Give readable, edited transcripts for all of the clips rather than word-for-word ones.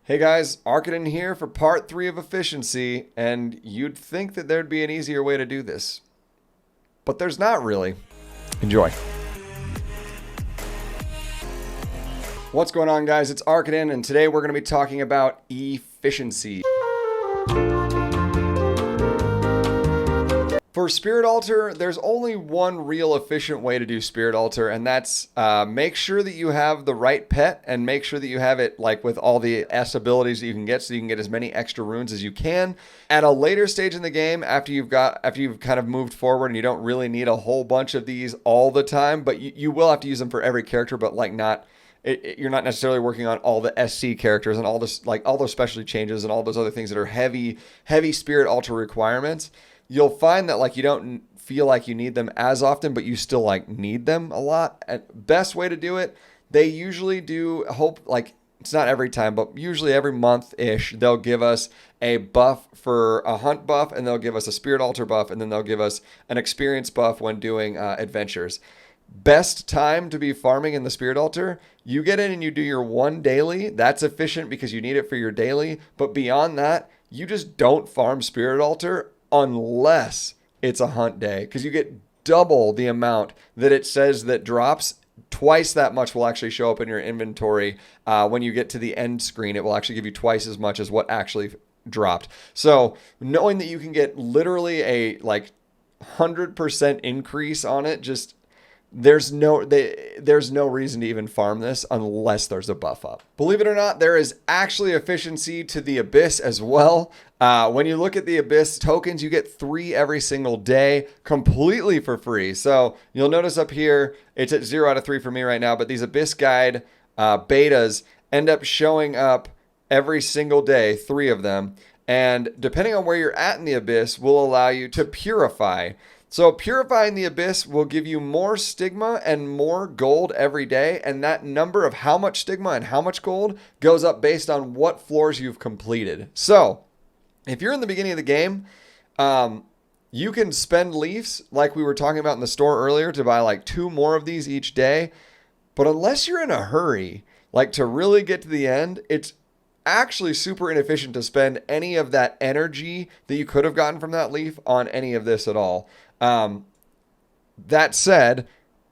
Hey guys, Arkaden here for part 3 of efficiency, and you'd think that there'd be an easier way to do this. But there's not really. Enjoy. What's going on, guys? It's Arkaden, and today we're going to be talking about efficiency. For Spirit Altar, there's only one real efficient way to do Spirit Altar, and that's make sure that you have the right pet and make sure that you have it like with all the S abilities that you can get, so you can get as many extra runes as you can. At a later stage in the game, after you've kind of moved forward and you don't really need a whole bunch of these all the time, but you will have to use them for every character, but like not. You're not necessarily working on all the SC characters and all this, like all those specialty changes and all those other things that are heavy Spirit Altar requirements. You'll find that like you don't feel like you need them as often, but you still like need them a lot. And best way to do it, they usually do it's not every time, but usually every month-ish, they'll give us a buff for a hunt buff, and they'll give us a Spirit Altar buff, and then they'll give us an experience buff when doing adventures. Best time to be farming in the Spirit Altar, you get in and you do your one daily. That's efficient because you need it for your daily. But beyond that, you just don't farm Spirit Altar unless it's a hunt day, because you get double the amount that it says that drops. Twice that much will actually show up in your inventory. When you get to the end screen, it will actually give you twice as much as what actually dropped. So knowing that you can get literally a 100% increase on it, just there's no reason to even farm this unless there's a buff up. Believe it or not, there is actually efficiency to the Abyss as well. When you look at the Abyss tokens, you get 3 every single day completely for free. So you'll notice up here, it's at 0 out of 3 for me right now, but these Abyss Guide betas end up showing up every single day, 3 of them. And depending on where you're at in the Abyss will allow you to purify. So purifying the Abyss will give you more stigma and more gold every day, and that number of how much stigma and how much gold goes up based on what floors you've completed. So if you're in the beginning of the game, you can spend leifs like we were talking about in the store earlier to buy like 2 more of these each day. But unless you're in a hurry, like to really get to the end, it's actually super inefficient to spend any of that energy that you could have gotten from that leif on any of this at all. That said,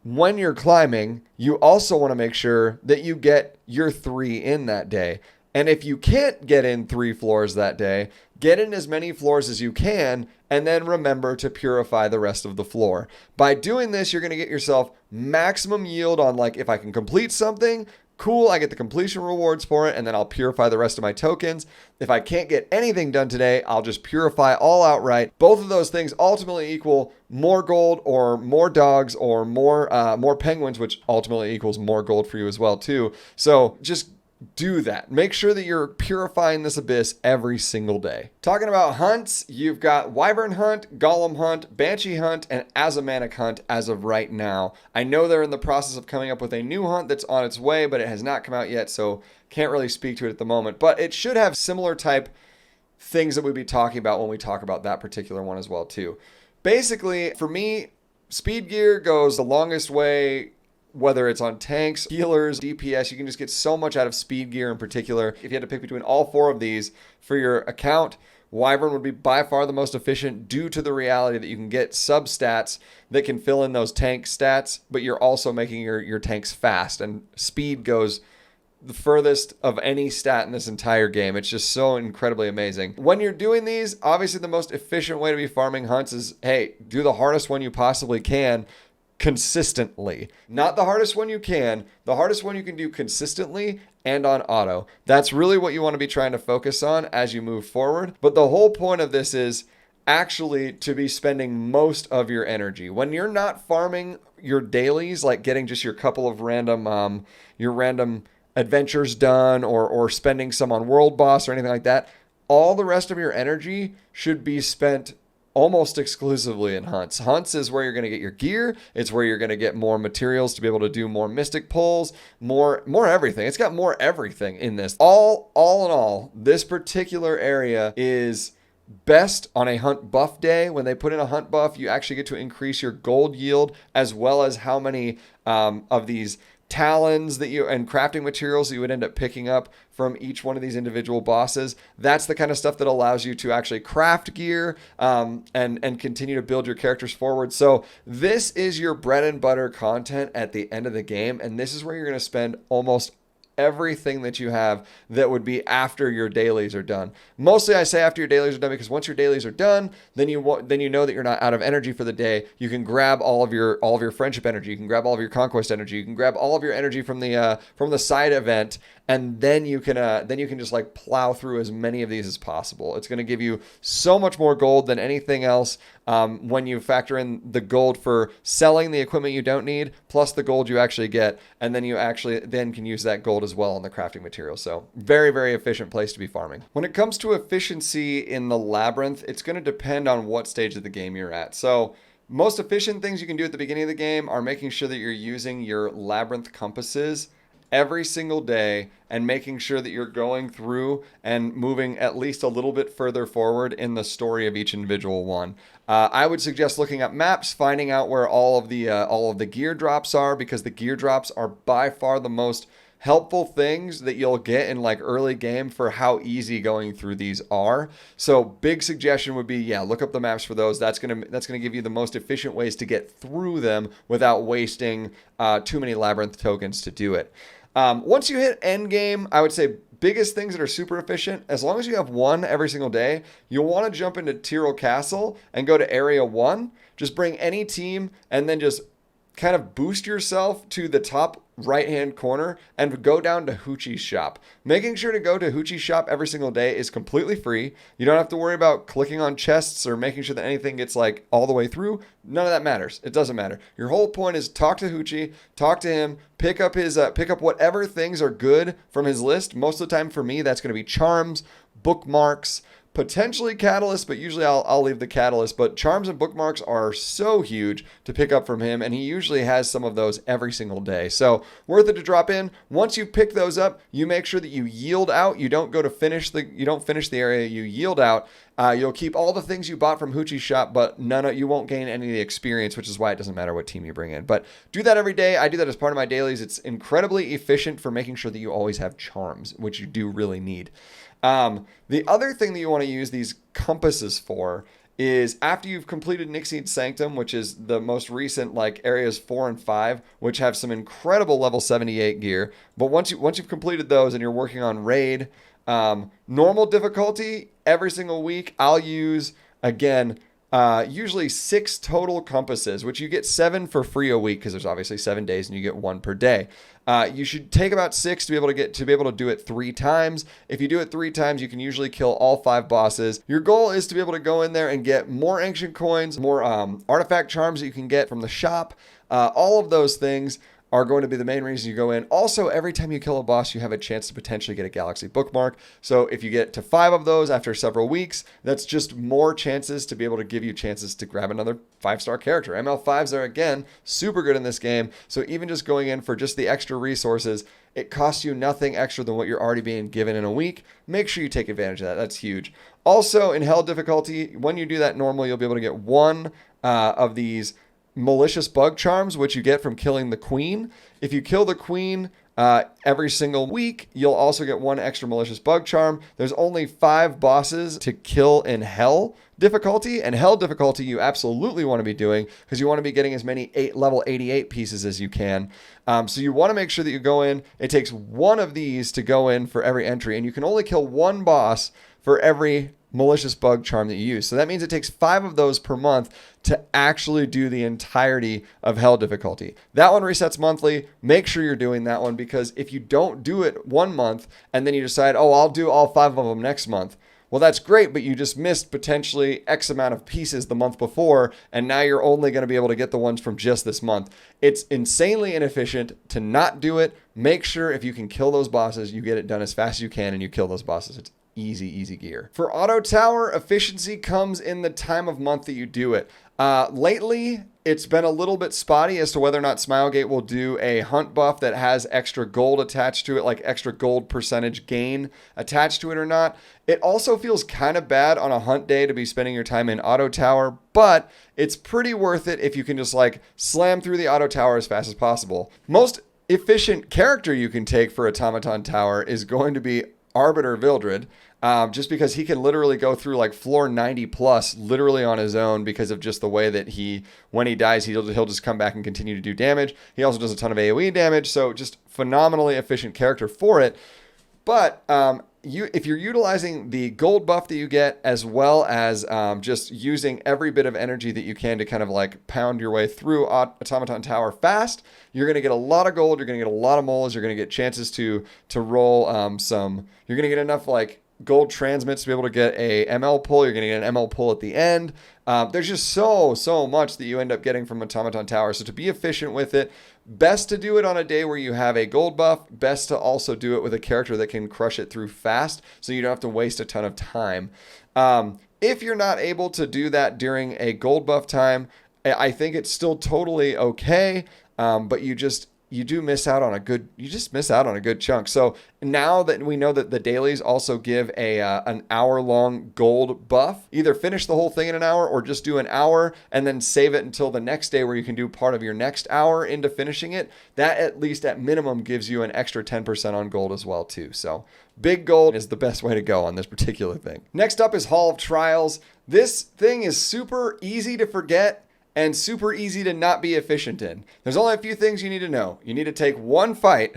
when you're climbing, you also want to make sure that you get your 3 in that day. And if you can't get in 3 floors that day, get in as many floors as you can, and then remember to purify the rest of the floor. By doing this, you're going to get yourself maximum yield on, like, if I can complete something, cool, I get the completion rewards for it, and then I'll purify the rest of my tokens. If I can't get anything done today, I'll just purify all outright. Both of those things ultimately equal more gold or more dogs or more penguins, which ultimately equals more gold for you as well too. So just do that. Make sure that you're purifying this Abyss every single day. Talking about hunts, you've got Wyvern Hunt, Golem Hunt, Banshee Hunt, and Azumanic Hunt as of right now. I know they're in the process of coming up with a new hunt that's on its way, but it has not come out yet, so can't really speak to it at the moment. But it should have similar type things that we'd be talking about when we talk about that particular one as well too. Basically, for me, speed gear goes the longest way. Whether it's on tanks, healers, DPS, you can just get so much out of speed gear in particular. If you had to pick between all 4 of these for your account, Wyvern would be by far the most efficient due to the reality that you can get sub-stats that can fill in those tank stats, but you're also making your tanks fast, and speed goes the furthest of any stat in this entire game. It's just so incredibly amazing. When you're doing these, obviously the most efficient way to be farming hunts is, hey, do the hardest one you possibly can, consistently. Not the hardest one you can, the hardest one you can do consistently and on auto. That's really what you want to be trying to focus on as you move forward. But the whole point of this is actually to be spending most of your energy. When you're not farming your dailies, like getting just your couple of random adventures done or spending some on world boss or anything like that, all the rest of your energy should be spent almost exclusively in hunts. Hunts is where you're going to get your gear. It's where you're going to get more materials to be able to do more mystic pulls, more everything. It's got more everything in this. All in all, this particular area is best on a hunt buff day. When they put in a hunt buff, you actually get to increase your gold yield as well as how many of these talons that you and crafting materials that you would end up picking up from each one of these individual bosses. That's the kind of stuff that allows you to actually craft gear and continue to build your characters forward. So this is your bread and butter content at the end of the game, and this is where you're going to spend almost everything that you have that would be after your dailies are done. Mostly I say after your dailies are done because once your dailies are done, then you know that you're not out of energy for the day. You can grab all of your friendship energy, you can grab all of your conquest energy, you can grab all of your energy from the side event, and then you can just like plow through as many of these as possible. It's going to give you so much more gold than anything else when you factor in the gold for selling the equipment you don't need, plus the gold you actually get, and then you actually then can use that gold as well on the crafting materials. So very, very efficient place to be farming. When it comes to efficiency in the Labrynth, it's going to depend on what stage of the game you're at. So most efficient things you can do at the beginning of the game are making sure that you're using your Labrynth compasses every single day and making sure that you're going through and moving at least a little bit further forward in the story of each individual one. I would suggest looking at maps, finding out where all of the gear drops are, because the gear drops are by far the most helpful things that you'll get in like early game for how easy going through these are. So big suggestion would be, look up the maps for those. That's gonna give you the most efficient ways to get through them without wasting too many Labrynth tokens to do it. Once you hit end game, I would say biggest things that are super efficient, as long as you have one every single day, you'll want to jump into Tyrrell Castle and go to Area 1. Just bring any team and then just kind of boost yourself to the top right-hand corner and go down to Hoochie's shop. Making sure to go to Hoochie's shop every single day is completely free. You don't have to worry about clicking on chests or making sure that anything gets like all the way through. None of that matters. It doesn't matter. Your whole point is talk to Hoochie, talk to him, pick up whatever things are good from his list. Most of the time for me, that's going to be charms, bookmarks, potentially catalyst, but usually I'll leave the catalyst. But charms and bookmarks are so huge to pick up from him, and he usually has some of those every single day. So worth it to drop in. Once you pick those up, you make sure that you yield out. You don't finish the area. You yield out. You'll keep all the things you bought from Hoochie's shop, but you won't gain any of the experience, which is why it doesn't matter what team you bring in. But do that every day. I do that as part of my dailies. It's incredibly efficient for making sure that you always have charms, which you do really need. The other thing that you want to use these compasses for is after you've completed Nixie's Sanctum, which is the most recent, like areas 4 and 5, which have some incredible level 78 gear. But once you've completed those and you're working on raid, normal difficulty every single week, I'll use again usually 6 total compasses, which you get 7 for free a week because there's obviously 7 days and you get 1 per day. You should take about 6 to be able to do it 3 times. If you do it 3 times, you can usually kill all 5 bosses. Your goal is to be able to go in there and get more ancient coins, more artifact charms that you can get from the shop. All of those things are going to be the main reason you go in. Also, every time you kill a boss, you have a chance to potentially get a galaxy bookmark. So if you get to 5 of those after several weeks, that's just more chances to be able to give you chances to grab another 5-star character. ML5s are, again, super good in this game. So even just going in for just the extra resources, it costs you nothing extra than what you're already being given in a week. Make sure you take advantage of that. That's huge. Also, in Hell difficulty, when you do that normal, you'll be able to get 1 of these malicious bug charms, which you get from killing the queen. If you kill the queen every single week, you'll also get 1 extra malicious bug charm. There's only 5 bosses to kill in Hell difficulty, and Hell difficulty you absolutely want to be doing because you want to be getting as many level 88 pieces as you can. So you want to make sure that you go in. It takes 1 of these to go in for every entry, and you can only kill 1 boss for every malicious bug charm that you use. So that means it takes 5 of those per month to actually do the entirety of Hell difficulty. That one resets monthly. Make sure you're doing that one, because if you don't do it 1 month and then you decide, I'll do all 5 of them next month, well, that's great, but you just missed potentially X amount of pieces the month before, and now you're only going to be able to get the ones from just this month. It's insanely inefficient to not do it. Make sure if you can kill those bosses, you get it done as fast as you can and you kill those bosses. It's easy gear. For auto tower, efficiency comes in the time of month that you do it. Lately, it's been a little bit spotty as to whether or not Smilegate will do a hunt buff that has extra gold attached to it, like extra gold percentage gain attached to it or not. It also feels kind of bad on a hunt day to be spending your time in auto tower, but it's pretty worth it if you can just like slam through the auto tower as fast as possible. Most efficient character you can take for Automaton Tower is going to be Arbiter Vildred, just because he can literally go through like floor 90 plus literally on his own because of just the way that when he dies, he'll just come back and continue to do damage. He also does a ton of AoE damage, so just phenomenally efficient character for it. But if you're utilizing the gold buff that you get, as well as just using every bit of energy that you can to kind of like pound your way through Automaton Tower fast, you're going to get a lot of gold, you're going to get a lot of moles, you're going to get chances to roll you're going to get enough like gold transmits to be able to get a ML pull. You're going to get an ML pull at the end. There's just so much that you end up getting from Automaton Tower. So to be efficient with it, best to do it on a day where you have a gold buff. Best to also do it with a character that can crush it through fast, so you don't have to waste a ton of time. If you're not able to do that during a gold buff time, I think it's still totally okay. But you just miss out on a good chunk. So now that we know that the dailies also give an hour-long gold buff, either finish the whole thing in an hour or just do an hour and then save it until the next day where you can do part of your next hour into finishing it. That at least at minimum gives you an extra 10% on gold as well too. So big gold is the best way to go on this particular thing. Next up is Hall of Trials. This thing is super easy to forget and super easy to not be efficient in. There's only a few things you need to know. You need to take one fight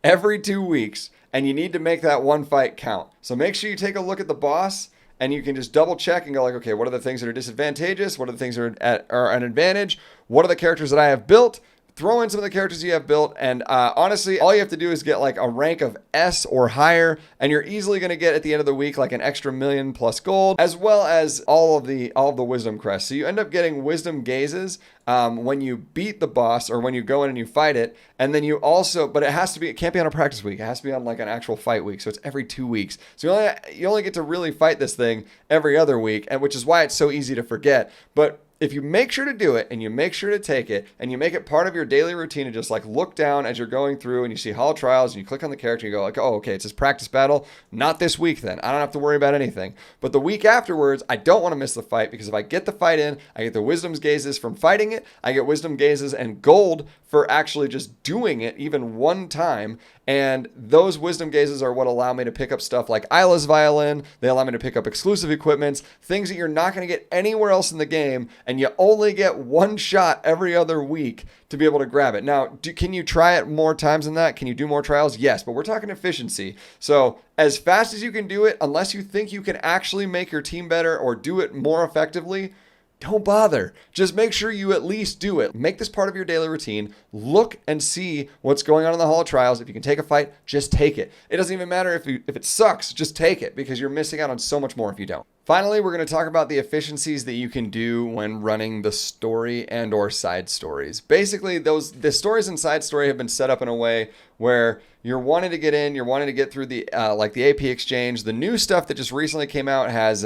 every 2 weeks, and you need to make that one fight count. So make sure you take a look at the boss, and you can just double check and go like, okay, what are the things that are disadvantageous? What are the things that are an advantage? What are the characters that I have built? Throw in some of the characters you have built, and honestly, all you have to do is get like a rank of S or higher, and you're easily going to get at the end of the week like an extra 1,000,000 plus gold, as well as all of the wisdom crests. So you end up getting wisdom gazes when you beat the boss or when you go in and you fight it, and then you also, but it can't be on a practice week. It has to be on like an actual fight week. So it's every 2 weeks. So you only get to really fight this thing every other week, and which is why it's so easy to forget. But if you make sure to do it and you make sure to take it and you make it part of your daily routine and just like look down as you're going through and you see Hall of Trials and you click on the character and you go like, oh, okay, it's this practice battle. Not this week then. I don't have to worry about anything. But the week afterwards, I don't want to miss the fight, because if I get the fight in, I get the wisdom's gazes from fighting it. I get wisdom gazes and gold for actually just doing it even one time. And those wisdom gazes are what allow me to pick up stuff like Isla's violin. They allow me to pick up exclusive equipments, things that you're not going to get anywhere else in the game, and you only get one shot every other week to be able to grab it. Now, can you try it more times than that? Can you do more trials? Yes, but we're talking efficiency. So as fast as you can do it, unless you think you can actually make your team better or do it more effectively, don't bother. Just make sure you at least do it. Make this part of your daily routine. Look and see what's going on in the Hall of Trials. If you can take a fight, just take it. It doesn't even matter if it sucks, just take it, because you're missing out on so much more if you don't. Finally, we're going to talk about the efficiencies that you can do when running the story and or side stories. Basically, the stories and side story have been set up in a way where you're wanting to get in, you're wanting to get through the like the AP exchange. The new stuff that just recently came out has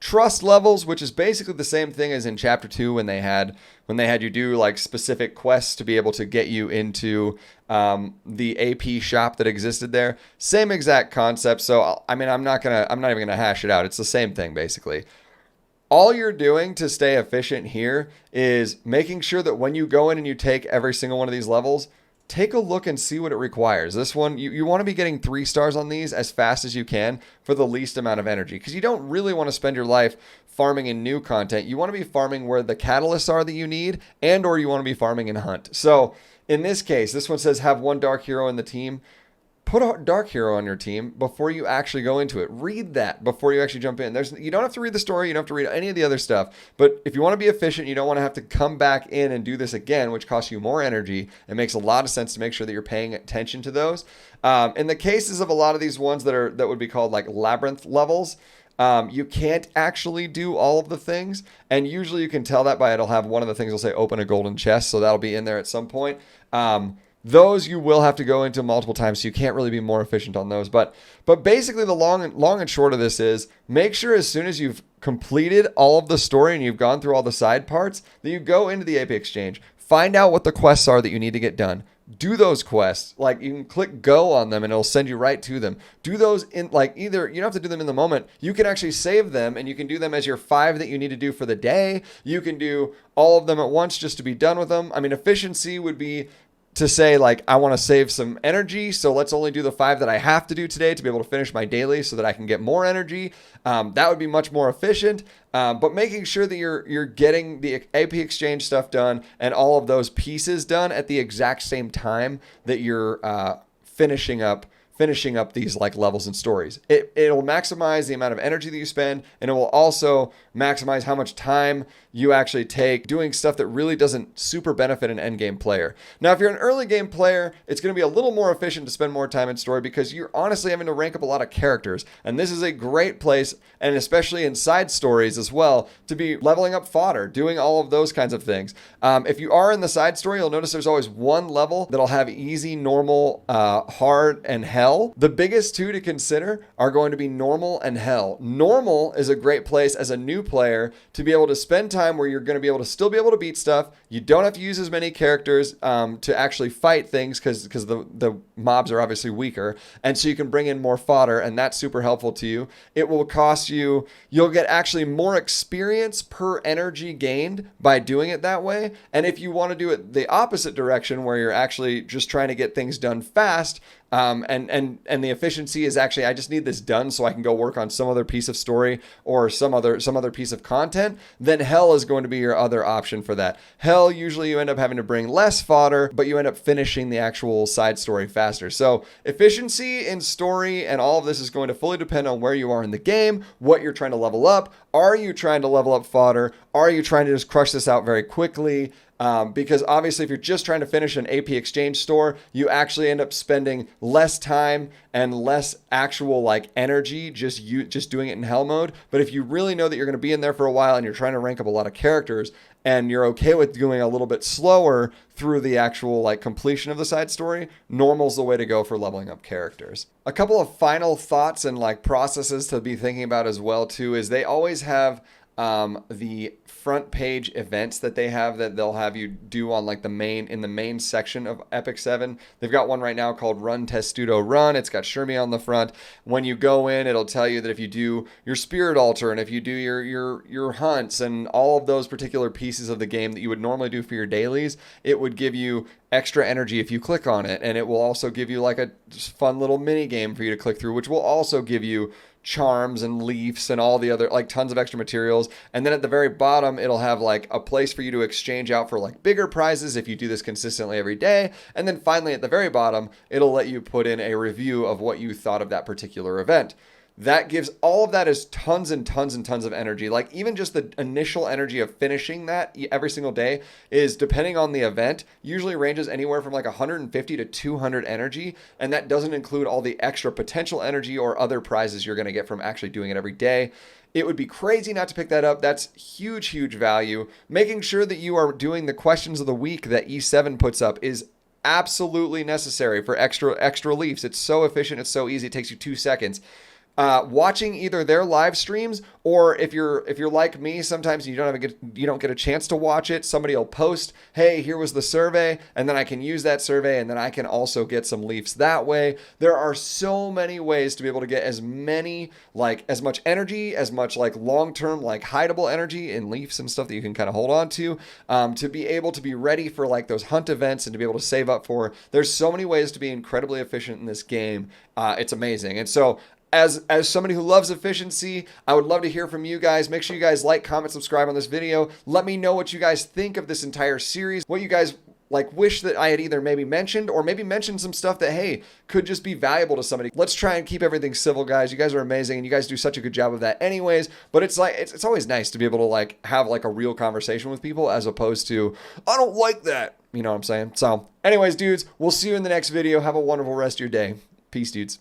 trust levels, which is basically the same thing as in Chapter 2 when they had you do like specific quests to be able to get you into the AP shop that existed there. Same exact concept. So I mean, I'm not even gonna hash it out. It's the same thing basically. All you're doing to stay efficient here is making sure that when you go in and you take every single one of these levels, take a look and see what it requires. This one, you want to be getting 3 stars on these as fast as you can for the least amount of energy, because you don't really want to spend your life farming in new content. You want to be farming where the catalysts are that you need, and or you want to be farming in hunt. So in this case, this one says have 1 dark hero in the team. Put a dark hero on your team before you actually go into it. Read that before you actually jump in. You don't have to read the story. You don't have to read any of the other stuff. But if you want to be efficient, you don't want to have to come back in and do this again, which costs you more energy. It makes a lot of sense to make sure that you're paying attention to those. In the cases of a lot of these ones that would be called like Labrynth levels, you can't actually do all of the things. And usually you can tell that by it'll have one of the things will say open a golden chest. So that'll be in there at some point. Those you will have to go into multiple times, so you can't really be more efficient on those. But basically the long and short of this is make sure as soon as you've completed all of the story and you've gone through all the side parts that you go into the AP exchange. Find out what the quests are that you need to get done. Do those quests. Like you can click go on them and it'll send you right to them. Do those in like either you don't have to do them in the moment. You can actually save them and you can do them as your 5 that you need to do for the day. You can do all of them at once just to be done with them. I mean, efficiency would be to say like, I want to save some energy, so let's only do the 5 that I have to do today to be able to finish my daily so that I can get more energy. That would be much more efficient. But making sure that you're getting the AP exchange stuff done and all of those pieces done at the exact same time that you're finishing up these like levels and stories. It'll maximize the amount of energy that you spend, and it will also maximize how much time you actually take doing stuff that really doesn't super benefit an end game player. Now, if you're an early game player, it's going to be a little more efficient to spend more time in story because you're honestly having to rank up a lot of characters. And this is a great place, and especially in side stories as well, to be leveling up fodder, doing all of those kinds of things. If you are in the side story, you'll notice there's always one level that'll have easy, normal, hard, and hell. The biggest 2 to consider are going to be normal and hell. Normal is a great place as a new player to be able to spend time where you're going to be able to still be able to beat stuff. You don't have to use as many characters to actually fight things because the mobs are obviously weaker. And so you can bring in more fodder, and that's super helpful to you. It will cost you, you'll get actually more experience per energy gained by doing it that way. And if you want to do it the opposite direction where you're actually just trying to get things done fast, and the efficiency is actually, I just need this done so I can go work on some other piece of story or some other piece of content, then hell is going to be your other option for that. Hell, usually you end up having to bring less fodder, but you end up finishing the actual side story faster. So efficiency in story and all of this is going to fully depend on where you are in the game, what you're trying to level up. Are you trying to level up fodder? Are you trying to just crush this out very quickly? Because obviously if you're just trying to finish an AP exchange store, you actually end up spending less time and less actual like energy just doing it in hell mode. But if you really know that you're going to be in there for a while and you're trying to rank up a lot of characters and you're okay with going a little bit slower through the actual like completion of the side story, normal's the way to go for leveling up characters. A couple of final thoughts and like processes to be thinking about as well too is they always have the front page events that they have that they'll have you do on like the main section of epicseven. They've got one right now called Run Testudo Run. It's got Shermie on the front. When you go in, it'll tell you that if you do your spirit altar and if you do your hunts and all of those particular pieces of the game that you would normally do for your dailies, it would give you extra energy if you click on it. And it will also give you like a fun little mini game for you to click through, which will also give you charms and leifs and all the other like tons of extra materials. And then at the very bottom, it'll have like a place for you to exchange out for like bigger prizes if you do this consistently every day. And then finally at the very bottom, it'll let you put in a review of what you thought of that particular event. That gives all of that is tons and tons and tons of energy. Like even just the initial energy of finishing that every single day is, depending on the event, usually ranges anywhere from like 150 to 200 energy. And that doesn't include all the extra potential energy or other prizes you're going to get from actually doing it every day. It would be crazy not to pick that up. That's huge, huge value. Making sure that you are doing the questions of the week that E7 puts up is absolutely necessary for extra leifs. It's so efficient. It's so easy. It takes you 2 seconds. Watching either their live streams, or if you're like me, sometimes you don't get a chance to watch it. Somebody will post, hey, here was the survey, and then I can use that survey, and then I can also get some leifs that way. There are so many ways to be able to get as much energy, as much like long-term like hideable energy in leifs and stuff that you can kind of hold on to be able to be ready for like those hunt events and to be able to save up for. There's so many ways to be incredibly efficient in this game. It's amazing. And so As somebody who loves efficiency, I would love to hear from you guys. Make sure you guys like, comment, subscribe on this video. Let me know what you guys think of this entire series. What you guys like wish that I had either maybe mentioned or maybe mentioned some stuff that, hey, could just be valuable to somebody. Let's try and keep everything civil, guys. You guys are amazing and you guys do such a good job of that anyways. But it's like, it's always nice to be able to like have like a real conversation with people as opposed to, I don't like that. You know what I'm saying? So anyways, dudes, we'll see you in the next video. Have a wonderful rest of your day. Peace, dudes.